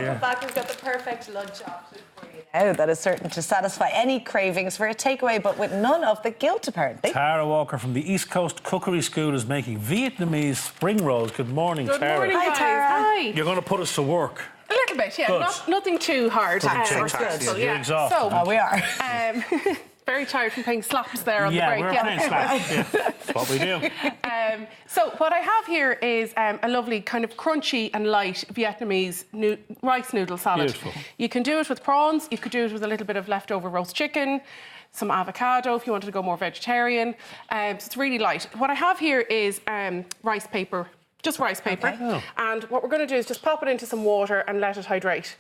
welcome back. We've got the perfect lunch option for you now that is certain to satisfy any cravings for a takeaway, but with none of the guilt, apparently. Tara Walker from the East Coast Cookery School is making Vietnamese spring rolls. Good morning, Tara. Good morning, Hi, guys. Tara. Hi. You're going to put us to work. A little bit, yeah. Good. Nothing too hard. Nothing too taxing. You're exhausted. So, Oh, we are. very tired from playing slaps there on the break. We're playing slaps. Yeah, that's what we do. So what I have here is a lovely kind of crunchy and light Vietnamese rice noodle salad. Beautiful. You can do it with prawns. You could do it with a little bit of leftover roast chicken, some avocado if you wanted to go more vegetarian. So it's really light. What I have here is rice paper. Just rice paper. Okay. Oh. And what we're going to do is just pop it into some water and let it hydrate.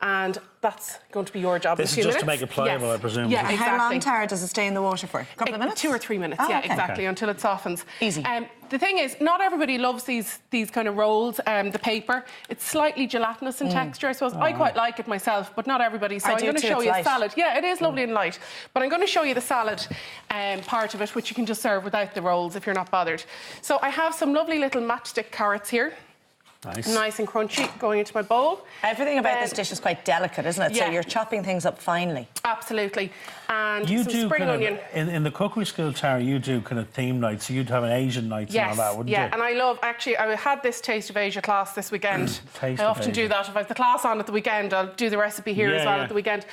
And that's going to be your job This in a is few just to minutes. make it pliable, I presume. Yeah, And exactly. how long, Tara, does it stay in the water for? A couple of minutes? 2 or 3 minutes, Oh, yeah, okay. exactly, until it softens. Easy. The thing is, not everybody loves these kind of rolls, the paper. It's slightly gelatinous in texture, I suppose. I quite like it myself, but not everybody. So I I'm do going to too, show it's you a light. salad. Yeah, it is lovely and light. But I'm going to show you the salad part of it, which you can just serve without the rolls if you're not bothered. So I have some lovely little matchstick carrots here. Nice and crunchy, going into my bowl. Everything about this dish is quite delicate, isn't it? yeah. So you're chopping things up finely. Absolutely. And You some do spring kind onion. of, in the cookery school, Tara, you do kind of theme nights. So you'd have an Asian night and all that, wouldn't you? And I love, actually, I had this Taste of Asia class this weekend. Taste I of often do Asia. that. If I have the class on at the weekend, I'll do the recipe here as well at the weekend.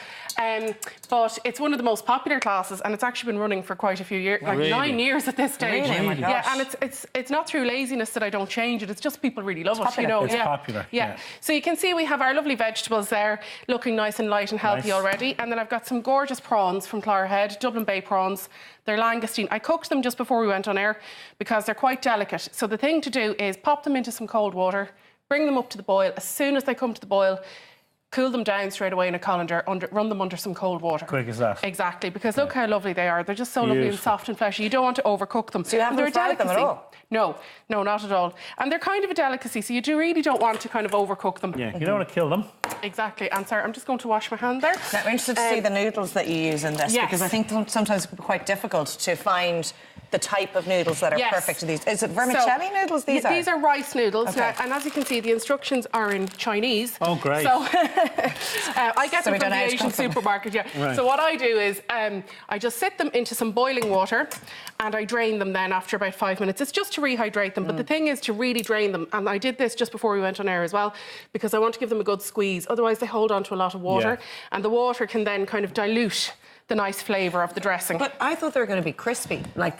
But it's one of the most popular classes, and it's actually been running for quite a few years, like Really? 9 years at this stage. Really? Oh my Yeah, gosh. and it's not through laziness that I don't change it. It's just people really love it, popular. you know. It's yeah. popular, yeah. So you can see we have our lovely vegetables there, looking nice and light and healthy Nice. already. And then I've got some gorgeous prawns from Clogherhead, Dublin Bay prawns. They're langoustine. I cooked them just before we went on air because they're quite delicate. So the thing to do is pop them into some cold water, bring them up to the boil. As soon as they come to the boil, cool them down straight away in a colander, run them under some cold water. Quick as that. Exactly, because look how lovely they are. They're just so lovely and Beautiful. soft and fleshy. You don't want to overcook them. So you haven't They're a fried them at delicacy. all? No, not at all. And they're kind of a delicacy, so you really don't want to kind of overcook them. Yeah, you don't want to kill them. Exactly. And sorry, I'm just going to wash my hand there. Now, I'm interested to see the noodles that you use in this, yes. because I think sometimes it's quite difficult to find the type of noodles that are Yes. perfect to these. Is it vermicelli noodles these are? These are rice noodles. Okay. Now, and as you can see, the instructions are in Chinese. Oh, great. So I get So we them don't from the know how to Asian cook them. supermarket, yeah. Right. So what I do is I just sit them into some boiling water and I drain them then after about 5 minutes. It's just to rehydrate them. But the thing is to really drain them. And I did this just before we went on air as well, because I want to give them a good squeeze. Otherwise, they hold on to a lot of water. Yeah. And the water can then kind of dilute the nice flavour of the dressing. But I thought they were going to be crispy, like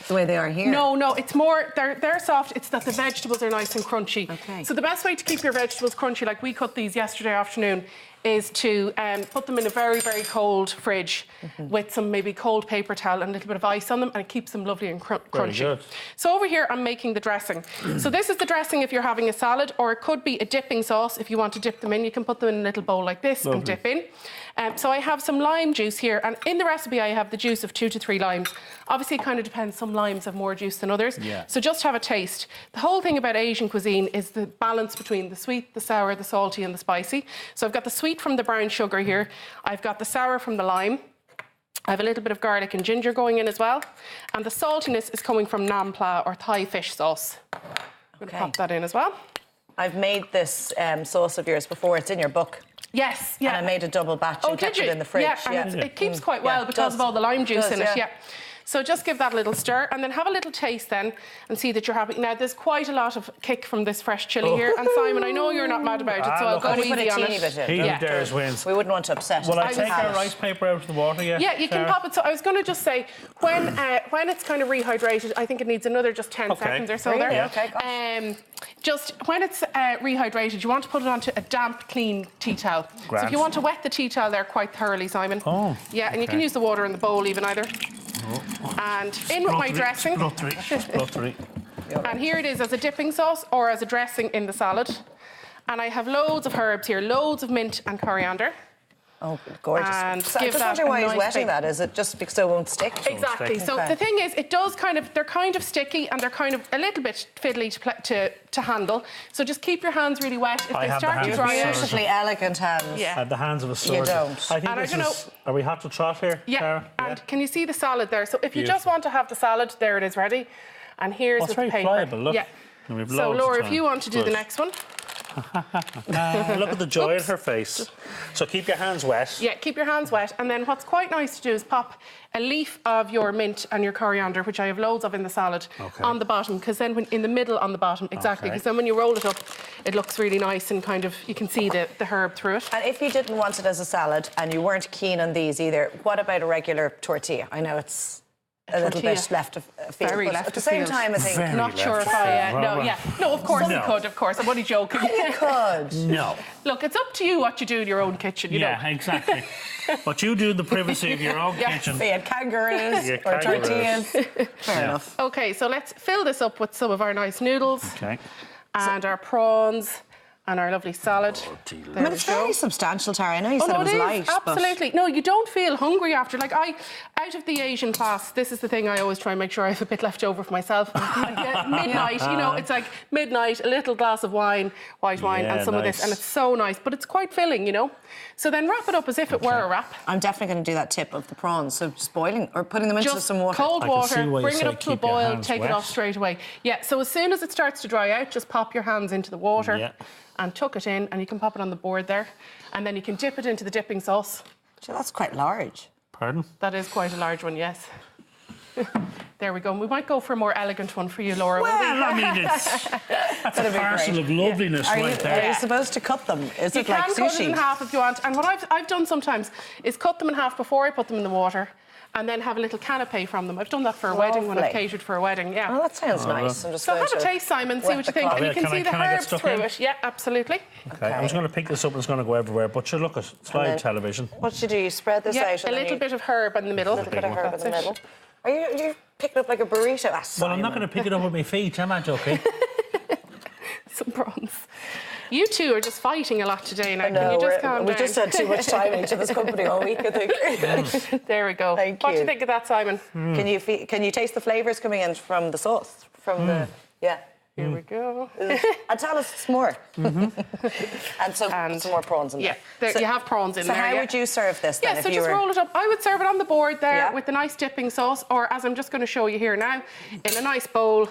the way they are here. No, it's more, they're soft, it's that the vegetables are nice and crunchy. Okay. So the best way to keep your vegetables crunchy, like we cut these yesterday afternoon, is to put them in a very, very cold fridge with some maybe cold paper towel and a little bit of ice on them, and it keeps them lovely and crunchy. good. So over here, I'm making the dressing. So this is the dressing if you're having a salad, or it could be a dipping sauce if you want to dip them in. You can put them in a little bowl like this and dip in. So I have some lime juice here, and in the recipe I have the juice of 2 to 3 limes. Obviously, it kind of depends. Some limes have more juice than others. Yeah. So just have a taste. The whole thing about Asian cuisine is the balance between the sweet, the sour, the salty and the spicy. So I've got the sweet from the brown sugar here. I've got the sour from the lime. I have a little bit of garlic and ginger going in as well. And the saltiness is coming from nam pla, or Thai fish sauce. I'm going to pop that in as well. I've made this sauce of yours before. It's in your book. Yes, yeah. And I made a double batch and kept did you? it in the fridge. Yeah, and it keeps quite well it because does. of all the lime juice Does, in it. yeah. Yeah. So just give that a little stir and then have a little taste then and see that you're happy. Now, there's quite a lot of kick from this fresh chilli here. And Simon, I know you're not mad about it, so I'll look, go Only put easy a on teeny it. bit in. He Yeah. who dares wins. We wouldn't want to upset Will it. I take our rice paper out of the water yet? Yeah, you can Sarah? pop it. So I was going to just say, when it's kind of rehydrated, I think it needs another just 10 seconds or so Really? there. Okay, gosh. Just when it's rehydrated, you want to put it onto a damp, clean tea towel. So Grand. if you want to wet the tea towel there quite thoroughly, Simon. Oh, yeah, and you can okay. use the water in the bowl even either. And in with my dressing. Spluttery. And here it is as a dipping sauce or as a dressing in the salad. And I have loads of herbs here, loads of mint and coriander. Oh, gorgeous. And So I'm give just that wondering a why he's nice wetting big- that. Is it just because it won't stick? Exactly. So Okay. the thing is, it does they're kind of sticky and they're kind of a little bit fiddly to handle. So just keep your hands really wet. If I they have the start to hands dry of out. Beautifully elegant hands. Yeah. At the hands of a surgeon. don't. I think And I this don't is... Are we hot to trot here, Yeah, Sarah? and can you see the salad there? So if you just Beautiful. want to have the salad, there it is ready. And here's Oh, it's with the very paper. pliable, look. Yeah. And we've So loads of Laura, if time. you want to do the Good. next one. Look at the joy in her face. So keep your hands wet. Yeah, keep your hands wet. And then what's quite nice to do is pop a leaf of your mint and your coriander, which I have loads of in the salad, on the bottom, because then in the middle on the bottom, exactly, because then when you roll it up, it looks really nice and kind of, you can see the herb through it. And if you didn't want it as a salad and you weren't keen on these either, what about a regular tortilla? I know it's a little bit left of field, Very but left at the of same field. time, I think... Very Not sure left if I... field. No, of course No. you could, of course. I'm only joking. You could. No. Look, it's up to you what you do in your own kitchen, you know. Yeah, exactly. But you do in the privacy of your own kitchen. Be it kangaroos Yeah, or kangaroos. tortillas. Fair enough. Okay, so let's fill this up with some of our nice noodles Okay. and our prawns and our lovely salad. I mean, it's very substantial, Tara. I know you said no, it was is, light, absolutely. No, you don't feel hungry after. Like out of the Asian class, this is the thing I always try and make sure I have a bit left over for myself. At midnight, you know, it's like midnight, a little glass of wine, white wine, and some of this, and it's so nice. But it's quite filling, you know. So then wrap it up as if it were a wrap. I'm definitely going to do that tip of the prawns. So just boiling or putting them into Just some water. cold I can see water, why you bring it say up to a keep your boil, hands take wet. it off straight away. Yeah, so as soon as it starts to dry out, just pop your hands into the water Yeah. and tuck it in, and you can pop it on the board there. And then you can dip it into the dipping sauce. So that's quite large. Pardon? That is quite a large one, yes. There we go. We might go for a more elegant one for you, Laura. will we? Well, I mean, that's a be parcel great. of loveliness Are you, right there. are you supposed to cut them? Is You it like can cut it in sushi? half if you want. And what I've done sometimes is cut them in half before I put them in the water, and then have a little canapé from them. I've done that for a wedding when I've Lovely. catered for a wedding. Yeah. Oh, that sounds nice. I'm just So going have a to taste, Simon. See wet what you the think, cloth. and you Yeah, can can I- see the can I get herbs stuck through in? it. Yeah, absolutely. Okay, I was going to pick this up and it's going to go everywhere, but sure, look, it's live then- television. What should you do? You spread this Yeah, out. a and then little you, bit of herb in the middle. a little bit of herb in the That's it. middle. Are you picking up like a burrito? Ah, Well, I'm not going to pick it up with my feet, am I, Ducky? Some prawns. You two are just fighting a lot today now. Can No, you just calm we down? just had too much time in each other's company all week, I think. There we go. Thank What do you you. think of that, Simon? Can you taste the flavours coming in from the sauce? From the Here we go. And tell us some more. And some more prawns in there. Yeah, there, you have prawns in So there. how yeah. would you serve this then? Yeah, if so you just were... roll it up. I would serve it on the board there Yeah. with the nice dipping sauce, or as I'm just going to show you here now, in a nice bowl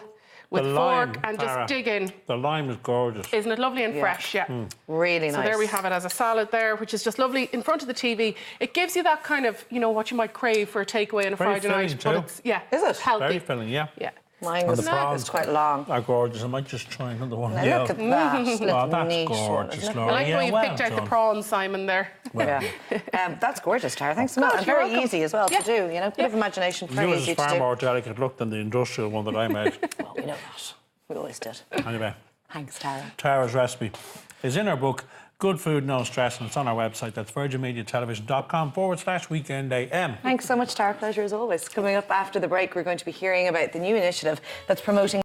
with The fork lime, and Tara. just dig in. The lime is gorgeous. Isn't it lovely and fresh? Yeah. Really nice. So there we have it as a salad there, which is just lovely in front of the TV. It gives you that kind of, you know, what you might crave for a takeaway on a Very Friday night. filling But too. it's, yeah, Is it? healthy. Very filling, yeah. Yeah. Mine And is the prawns quite long. are gorgeous. I might just try another one. Now Yeah. look at that little Oh, that's niche one, gorgeous, isn't it? Laura. I like the yeah, way you well picked out the done. prawns, Simon, there. Yeah. That's gorgeous, Tara. Thanks so much. course, And you're very welcome. easy as well Yeah. to do. You know, bit of imagination, very Yours easy is to far do. more delicate look than the industrial one that I made. Well, we know that. We always did. Anyway, Thanks, Tara. Tara's recipe is in her book, Good Food, No Stress, and it's on our website. That's virginmediatelevision.com/weekendam. Thanks so much, Tara. Pleasure as always. Coming up after the break, we're going to be hearing about the new initiative that's promoting